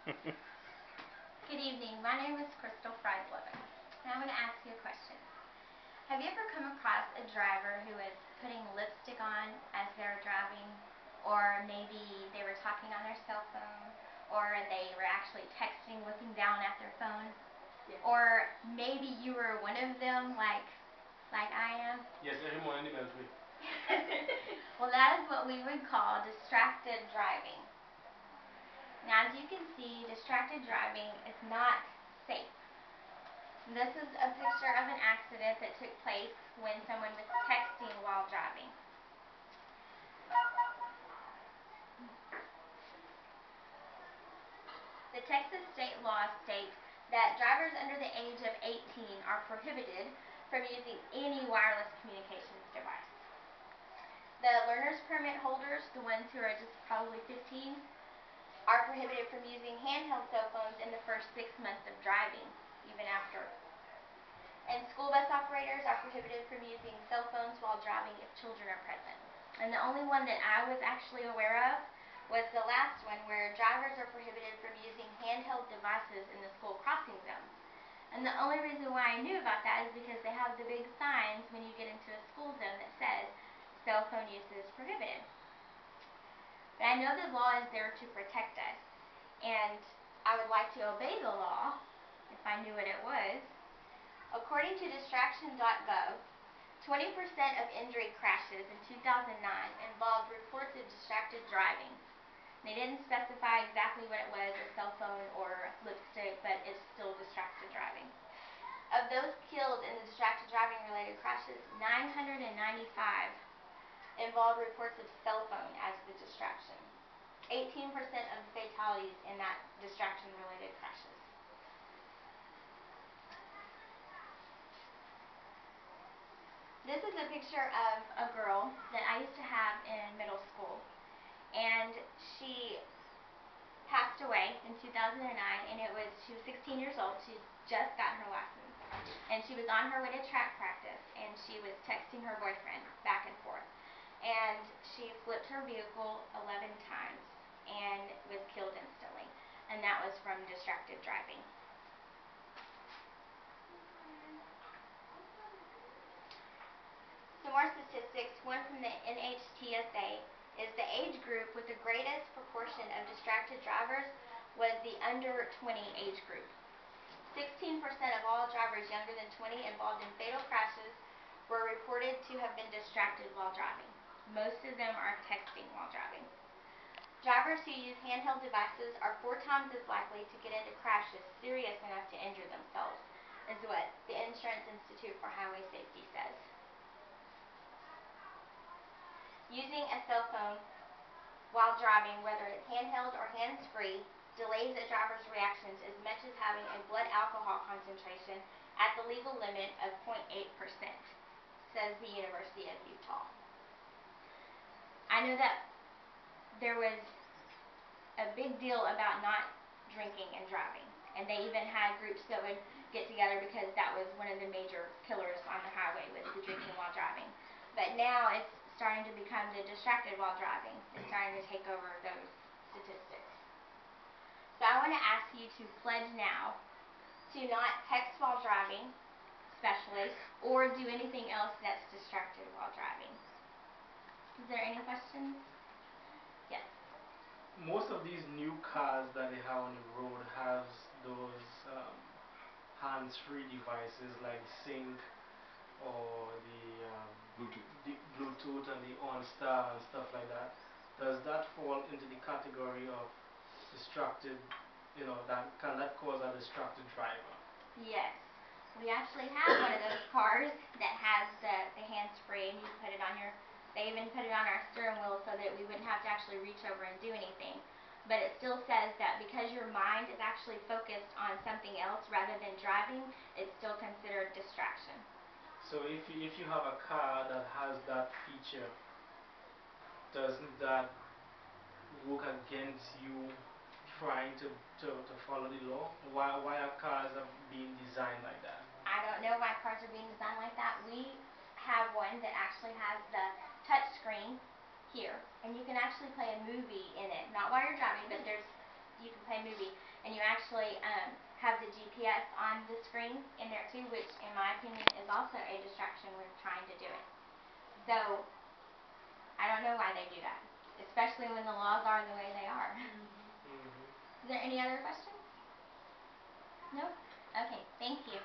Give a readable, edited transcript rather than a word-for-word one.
Good evening. My name is Crystal Friedloven, and I'm going to ask you a question. Have you ever come across a driver who is putting lipstick on as they're driving, or maybe they were talking on their cell phone, or they were actually texting looking down at their phone? Yes. Or maybe you were one of them like I am? Yes, every morning the beltway. Well, that is what we would call distracted driving. Now, as you can see, distracted driving is not safe. This is a picture of an accident that took place when someone was texting while driving. The Texas state law states that drivers under the age of 18 are prohibited from using any wireless communications device. The learner's permit holders, the ones who are just probably 15, are prohibited from using handheld cell phones in the first 6 months of driving, even after. And school bus operators are prohibited from using cell phones while driving if children are present. And the only one that I was actually aware of was the last one, where drivers are prohibited from using handheld devices in the school crossing zones. And the only reason why I knew about that is because they have the big signs when you get into a school zone that says cell phone use is prohibited. But I know the law is there to protect us, and I would like to obey the law if I knew what it was. According to distraction.gov, 20% of injury crashes in 2009 involved reports of distracted driving. They didn't specify exactly what it was, a cell phone or lipstick, but it's still distracted driving. Of those killed in the distracted driving related crashes, 995 involved reports of cell phone as the distraction. 18% of the fatalities in that distraction related crashes. This is a picture of a girl that I used to have in middle school, and she passed away in 2009, and she was 16 years old. She just got her license, and she was on her way to track practice, and she was texting her boyfriend back and forth, and she flipped her vehicle 11 times and was killed instantly, and that was from distracted driving. Some more statistics. One from the NHTSA is the age group with the greatest proportion of distracted drivers was the under 20 age group. 16% of all drivers younger than 20 involved in fatal crashes were reported to have been distracted while driving. Most of them are texting while driving. Drivers who use handheld devices are 4 times as likely to get into crashes serious enough to injure themselves, is what the Insurance Institute for Highway Safety says. Using a cell phone while driving, whether it's handheld or hands-free, delays a driver's reactions as much as having a blood alcohol concentration at the legal limit of 0.8%, says the University of Utah. I know that there was a big deal about not drinking and driving, and they even had groups that would get together because that was one of the major killers on the highway, was the drinking while driving. But now it's starting to become the distracted while driving. It's starting to take over those statistics. So I want to ask you to pledge now to not text while driving, especially, or do anything else that's distracted while driving. Is there any questions? Yes. Most of these new cars that they have on the road has those hands-free devices like Sync or the Bluetooth and the OnStar and stuff like that. Does that fall into the category of distracted, can that cause a distracted driver? Yes. We actually have one of those cars that has the hands-free, and you put it on they even put it on our steering wheel so that we wouldn't have to actually reach over and do anything. But it still says that because your mind is actually focused on something else rather than driving, it's still considered distraction. So if you have a car that has that feature, doesn't that work against you trying to follow the law? Why are cars being designed like that? I don't know why cars are being designed like that. We have one that actually has the touch screen here, and you can actually play a movie in it. Not while you're driving, but you can play a movie. and you actually have the GPS on the screen in there too, which in my opinion is also a distraction when trying to do it. So I don't know why they do that, especially when the laws are the way they are. Is there any other questions? No? Okay, thank you.